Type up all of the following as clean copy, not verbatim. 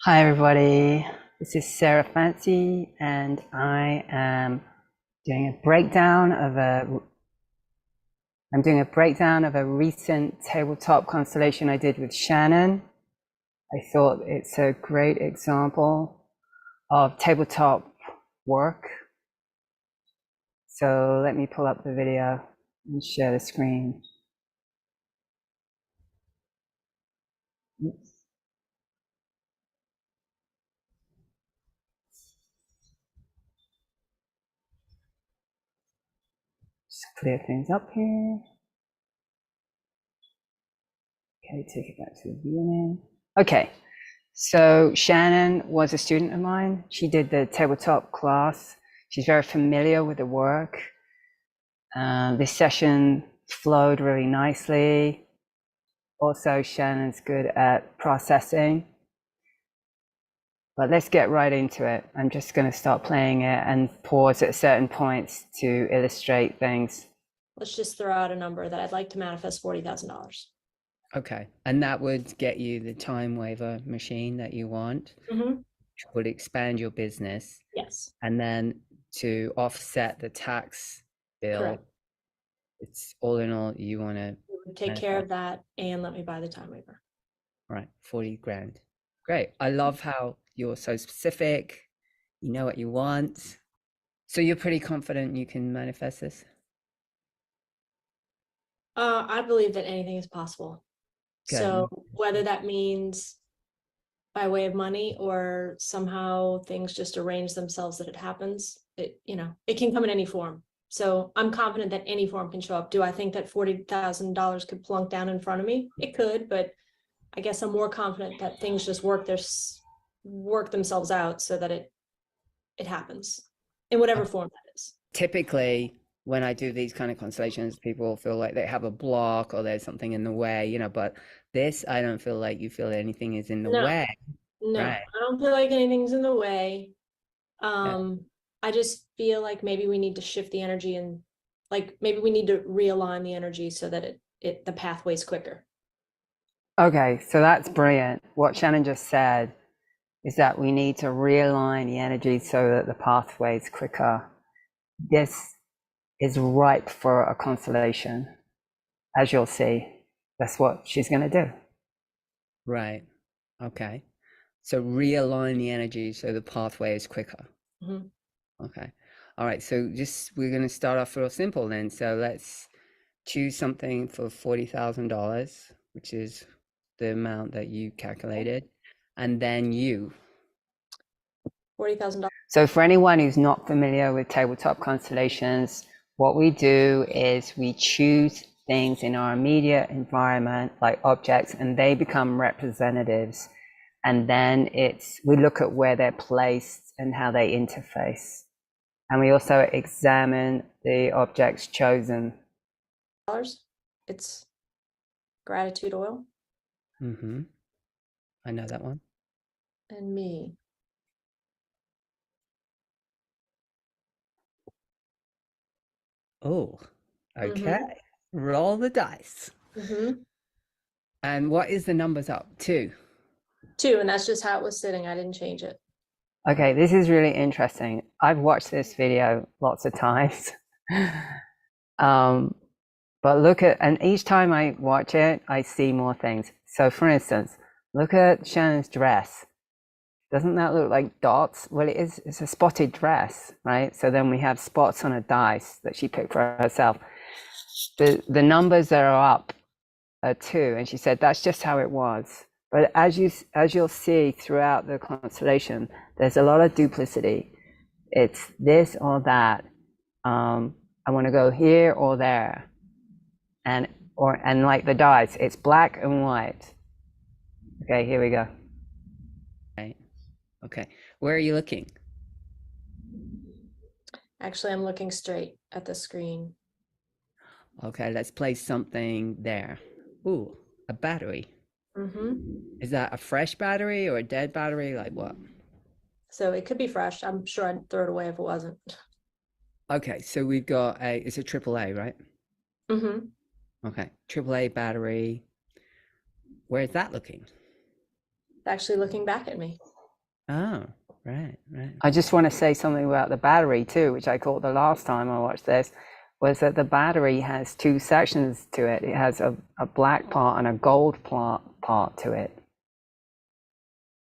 Hi everybody, this is Sarah Fancy and I am doing a breakdown of a recent tabletop constellation I did with Shannon. I thought it's a great example of tabletop work. So let me pull up the video and share the screen. Oops. Just clear things up here. Okay, take it back to the beginning. Okay, so Shannon was a student of mine. She did the tabletop class. She's very familiar with the work. This session flowed really nicely. Also, Shannon's good at processing. But let's get right into it. I'm just going to start playing it and pause at certain points to illustrate things. Let's just throw out a number that I'd like to manifest $40,000. Okay, and that would get you the time waiver machine that you want, which would expand your business. Yes. And then to offset the tax bill, Correct. it's all in all, you want to take care of that and let me buy the time waiver. Right, 40 grand. Great. I love how you're so specific. You know what you want. So you're pretty confident you can manifest this? I believe that anything is possible. Good. So whether that means by way of money or somehow things just arrange themselves that it happens, it can come in any form. So I'm confident that any form can show up. Do I think that $40,000 could plunk down in front of me? It could, but I guess I'm more confident that things just work themselves out so that it happens in whatever form that is. Typically, when I do these kind of constellations, people feel like they have a block or there's something in the way, but this, I don't feel like you feel anything is in the way. No, right? I don't feel like anything's in the way. I just feel like maybe we need to shift the energy and maybe we need to realign the energy so that the pathway's quicker. Okay, so that's brilliant. What Shannon just said is that we need to realign the energy so that the pathway is quicker. This is ripe for a constellation, as you'll see. That's what she's going to do. Right. Okay. So realign the energy so the pathway is quicker. Okay. All right. So we're going to start off real simple then. So let's choose something for $40,000, which is the amount that you calculated, and then $40,000. So for anyone who's not familiar with tabletop constellations, what we do is we choose things in our immediate environment, like objects, and they become representatives. And then we look at where they're placed and how they interface. And we also examine the objects chosen. It's gratitude oil. I know that one. And me. Oh, okay. Roll the dice. And what is the numbers up? 2. 2, and that's just how it was sitting. I didn't change it. Okay, this is really interesting. I've watched this video lots of times. But look at, and each time I watch it, I see more things. So for instance, look at Shannon's dress. Doesn't that look like dots? Well, it's a spotted dress, right? So then we have spots on a dice that she picked for herself. The numbers that are up are 2, and she said that's just how it was. But as you'll see throughout the constellation, there's a lot of duplicity. It's this or that. I want to go here or there, and like the dice, it's black and white. Okay, here we go. Right. Okay, where are you looking? Actually, I'm looking straight at the screen. Okay, let's place something there. Ooh, a battery. Is that a fresh battery or a dead battery? Like what? So it could be fresh. I'm sure I'd throw it away if it wasn't. Okay, so we've got it's a AAA, right? Okay, AAA battery. Where is that looking? actually looking back at me. Oh, right. I just want to say something about the battery too, which I caught the last time I watched this, was that the battery has two sections to it. It has a black part and a gold part to it.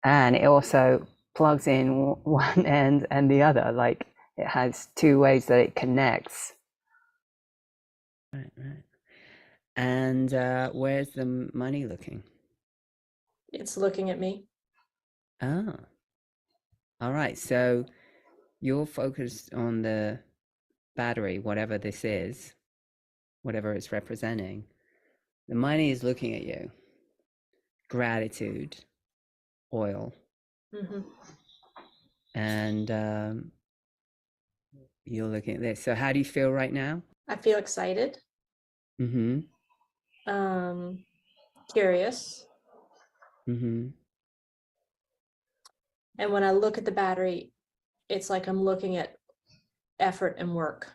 And it also plugs in one end and the other. Like it has two ways that it connects. Right. And where's the money looking? It's looking at me. Oh, all right. So you're focused on the battery, whatever this is, whatever it's representing. The money is looking at you. Gratitude, oil. Mm-hmm. And you're looking at this. So how do you feel right now? I feel excited. Mm-hmm. Curious. Mm-hmm. And when I look at the battery, it's like I'm looking at effort and work.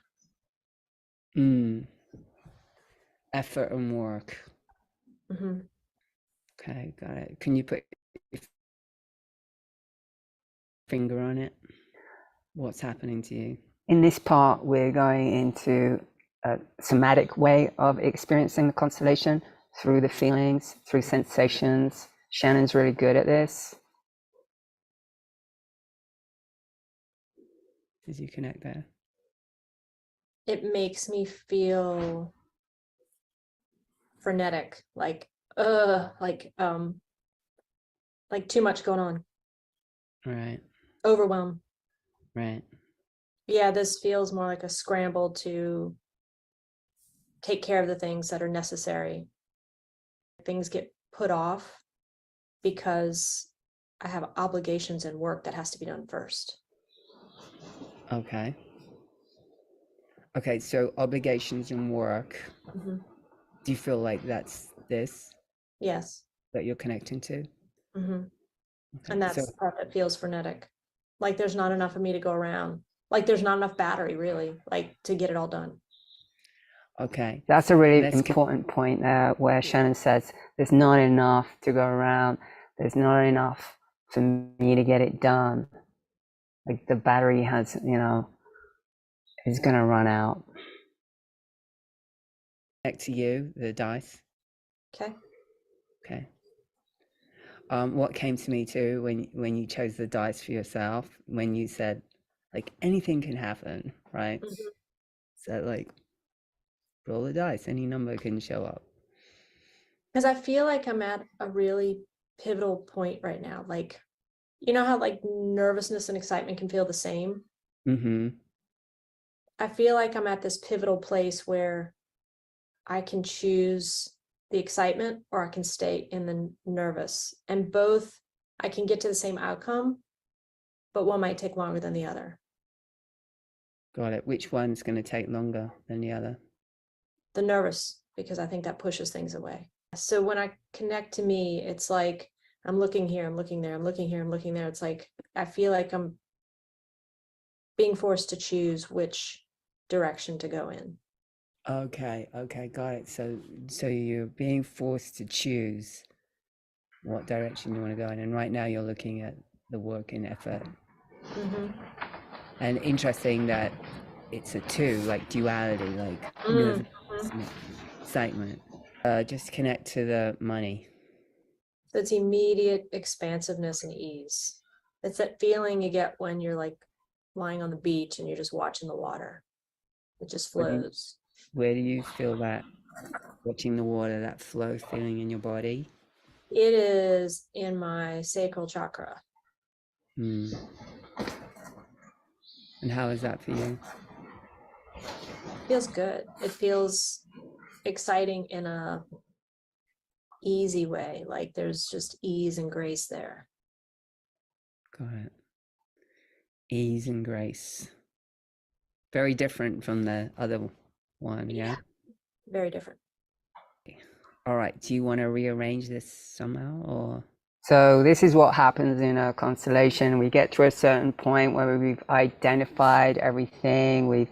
Effort and work. Mm-hmm. Okay, got it. Can you put your finger on it? What's happening to you? In this part, we're going into a somatic way of experiencing the constellation through the feelings, through sensations. Shannon's really good at this. Did you connect there? It makes me feel frenetic, like too much going on. Right. Overwhelm. Right. Yeah, this feels more like a scramble to take care of the things that are necessary. Things get put off because I have obligations and work that has to be done first. Okay. Okay, so obligations and work. Mm-hmm. Do you feel like that's this Yes. that you're connecting to? Mm-hmm. Okay. And that's So, the part that feels frenetic. Like there's not enough of me to go around. Like there's not enough battery really, like to get it all done. okay. That's a really important point there where Shannon says there's not enough to go around. There's not enough for me to get it done. Like the battery has, is going to run out. Connect to you, the dice. Okay. Okay. What came to me too when you chose the dice for yourself, when you said like anything can happen, right? Mm-hmm. So like roll the dice, any number can show up. Because I feel like I'm at a really pivotal point right now. Like, you know how like nervousness and excitement can feel the same? Mm-hmm. I feel like I'm at this pivotal place where I can choose the excitement or I can stay in the nervous. And both, I can get to the same outcome, but one might take longer than the other. Got it. Which one's going to take longer than the other? The nervous, because I think that pushes things away. So when I connect to me, it's like I'm looking here, I'm looking there, I'm looking here, I'm looking there. It's like I feel like I'm being forced to choose which direction to go in. Okay, got it. So you're being forced to choose what direction you want to go in, and right now you're looking at the work and effort. Mm-hmm. And interesting that it's a two, like duality, like excitement. Just connect to the money. So it's immediate expansiveness and ease. It's that feeling you get when you're like lying on the beach and you're just watching the water. It just flows. Where do you feel that watching the water, that flow feeling in your body? It is in my sacral chakra. And how is that for you? It feels good. It feels exciting in a easy way. Like there's just ease and grace there. Got it. Ease and grace. Very different from the other one, yeah? Very different. All right. Do you want to rearrange this somehow, or? So this is what happens in a constellation. We get to a certain point where we've identified everything. We've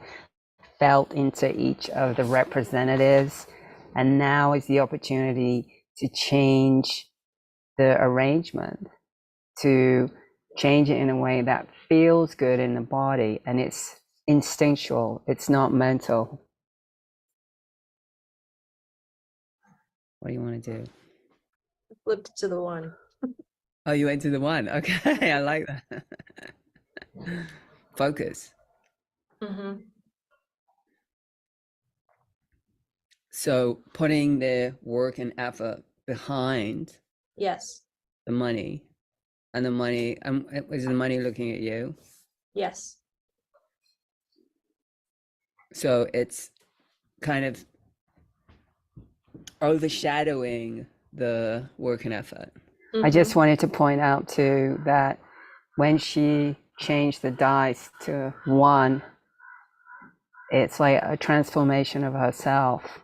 felt into each of the representatives. And now is the opportunity to change the arrangement. to change it in a way that feels good in the body, and it's instinctual, it's not mental. What do you want to do? Flipped to the one. Oh, you went to the one. Okay, I like that. Focus. Mm-hmm. So putting the work and effort behind Yes. the money, and the money, is the money looking at you? Yes. So it's kind of overshadowing the work and effort. I just wanted to point out too that when she changed the dice to 1, it's like a transformation of herself.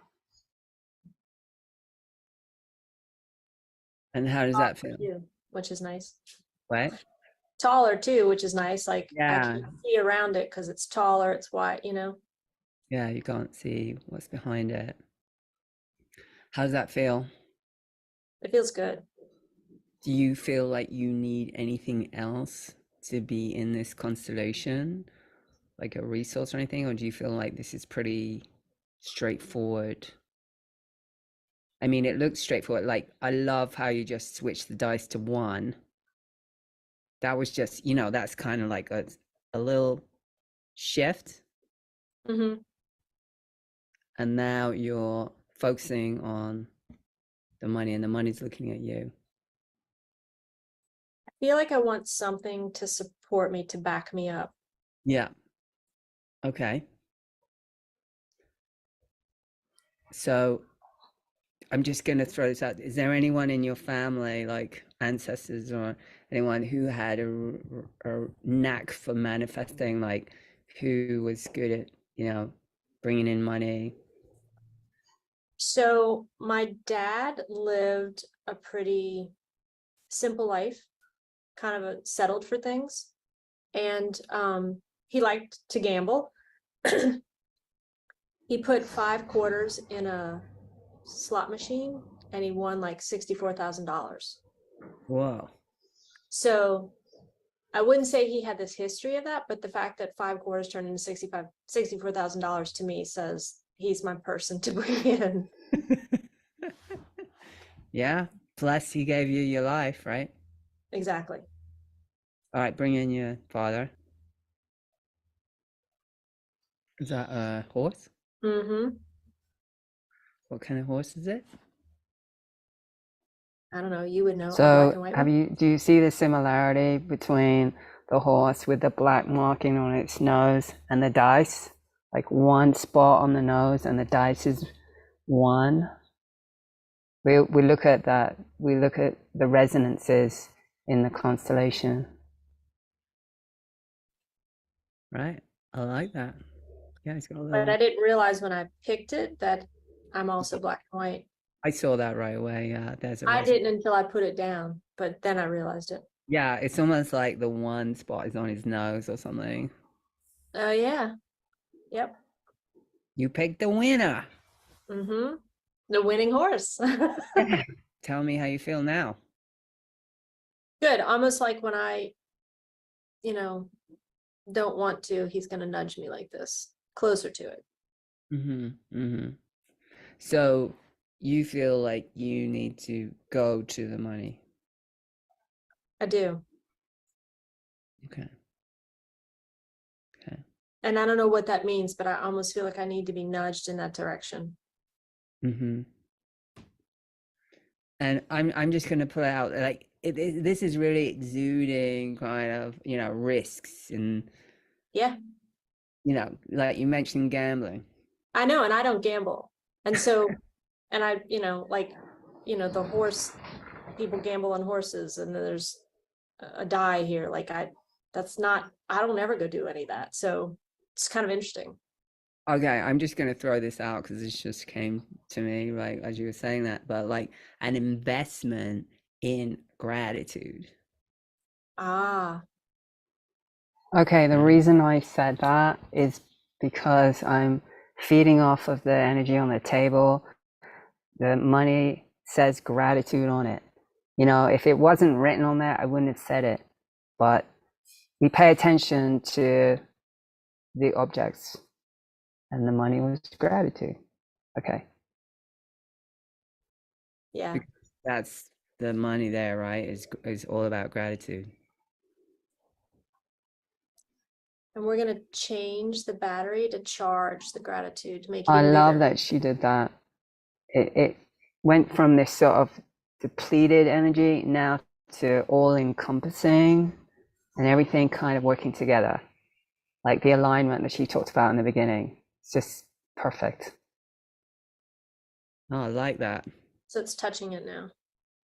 And how does that feel? Too, which is nice. What? Taller too, which is nice. Like I Yeah. can't see around it because it's taller, it's wide, you know. Yeah, you can't see what's behind it. How does that feel? It feels good. Do you feel like you need anything else to be in this constellation, like a resource or anything, or do you feel like this is pretty straightforward? I mean, it looks straightforward. Like, I love how you just switched the dice to 1. That was just, that's kind of like a little shift. Mm-hmm. And now you're focusing on the money, and the money's looking at you. I feel like I want something to support me, to back me up. Yeah. Okay. So I'm just going to throw this out. Is there anyone in your family, like ancestors or anyone who had a knack for manifesting, like who was good at, bringing in money? So my dad lived a pretty simple life, kind of settled for things. And he liked to gamble. He put 5 quarters in a slot machine and he won like $64,000. Whoa. So I wouldn't say he had this history of that, but the fact that 5 quarters turned into $64,000 to me says he's my person to bring in. Yeah. Plus he gave you your life, right? Exactly. All right, bring in your father. Is that a horse? Mm-hmm. What kind of horse is it? I don't know. You would know. A black and So white one? do you see the similarity between the horse with the black marking on its nose and the dice? Like 1 spot on the nose and the dice is 1. We look at that. We look at the resonances in the constellation. Right. I like that. Yeah, it's got a But little. I didn't realize when I picked it that I'm also black and white. I saw that right away. Yeah, there's a I resonance. didn't until I put it down, but then I realized it. Yeah, it's almost like the 1 spot is on his nose or something. Oh, yeah. Yep. You picked the winner. Mm-hmm. The winning horse. Tell me how you feel now. Good. Almost like when I, don't want to, he's going to nudge me like this, closer to it. So you feel like you need to go to the money. I do. Okay. And I don't know what that means, but I almost feel like I need to be nudged in that direction. And I'm just going to put out, like, this is really exuding kind of, risks and, Yeah, like you mentioned gambling. I know. And I don't gamble. And so, and I, the horse, people gamble on horses and there's a die here. Like I don't ever go do any of that. So it's kind of interesting. Okay, I'm just going to throw this out because this just came to me, like, as you were saying that, but like an investment in gratitude. Ah, Okay, the reason I said that is because I'm feeding off of the energy on the table. The money says gratitude on it. You know, if it wasn't written on there, I wouldn't have said it. But we pay attention to the objects, and the money was gratitude. Okay. Yeah. Because that's the money there, right? Is all about gratitude. And we're going to change the battery to charge the gratitude to make it I even love bigger. that she did that. It went from this sort of depleted energy now to all encompassing, and everything kind of working together. Like the alignment that she talked about in the beginning. It's just perfect. Oh, I like that. So it's touching it now.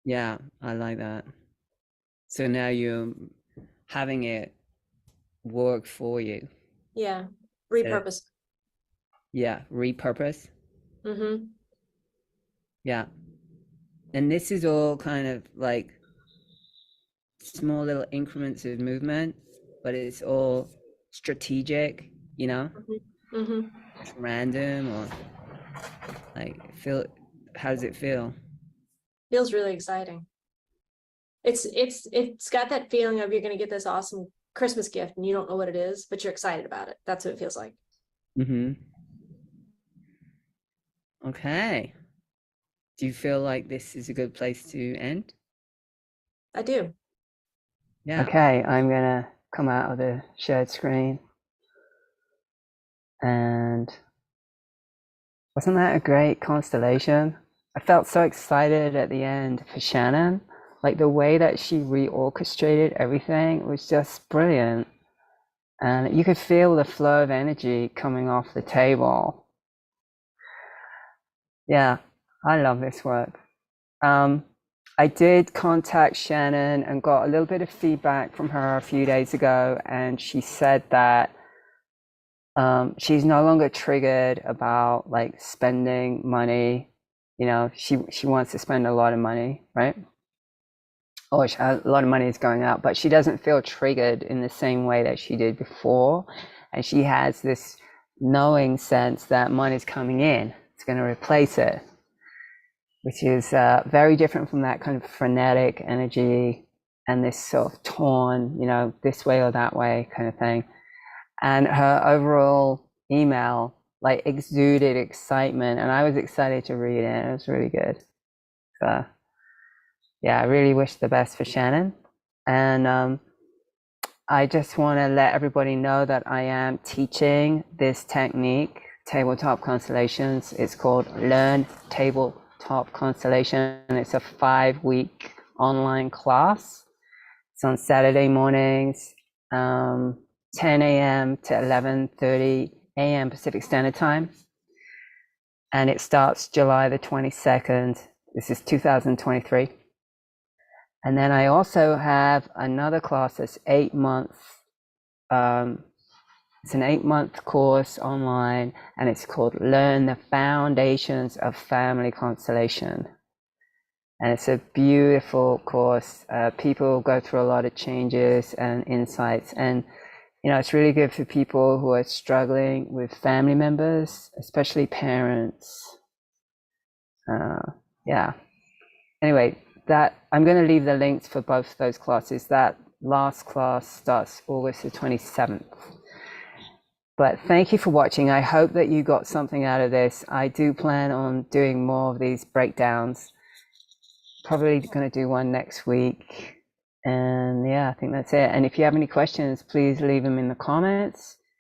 Yeah, I like that. So now you're having it work for you. Yeah. So, Repurpose. yeah, repurpose. Mm-hmm. Yeah. And this is all kind of like small little increments of movement, but it's all strategic, you know, Mm-hmm. Mm-hmm. it's random or like how does it feel? Feels really exciting. It's got that feeling of you're going to get this awesome Christmas gift and you don't know what it is, but you're excited about it. That's what it feels like. Mm-hmm. Okay. Do you feel like this is a good place to end? I do. Yeah. Okay, I'm gonna come out of the shared screen. And wasn't that a great constellation? I felt so excited at the end for Shannon. Like the way that she reorchestrated everything was just brilliant. And you could feel the flow of energy coming off the table. Yeah, I love this work. I did contact Shannon and got a little bit of feedback from her a few days ago, and she said that she's no longer triggered about like spending money. You know, she wants to spend a lot of money, right? Or a lot of money is going out, but she doesn't feel triggered in the same way that she did before. And she has this knowing sense that money's coming in, it's going to replace it, which is very different from that kind of frenetic energy and this sort of torn, you know, this way or that way kind of thing. And her overall email like exuded excitement, and I was excited to read it. It was really good. So yeah, I really wish the best for Shannon. And I just want to let everybody know that I am teaching this technique, Tabletop Constellations. It's called Learn Table Top Constellation. It's a 5-week online class. It's on Saturday mornings, 10 a.m. to 11:30 a.m. Pacific Standard Time. And it starts July the 22nd. This is 2023. And then I also have another class that's 8 months. It's an 8-month course online, and it's called Learn the Foundations of Family Constellation. And it's a beautiful course. People go through a lot of changes and insights, and you know, it's really good for people who are struggling with family members, especially parents. Yeah. Anyway, that I'm going to leave the links for both those classes. That last class starts August the 27th. But thank you for watching. I hope that you got something out of this. I do plan on doing more of these breakdowns. Probably going to do one next week. And yeah, I think that's it. And if you have any questions, please leave them in the comments.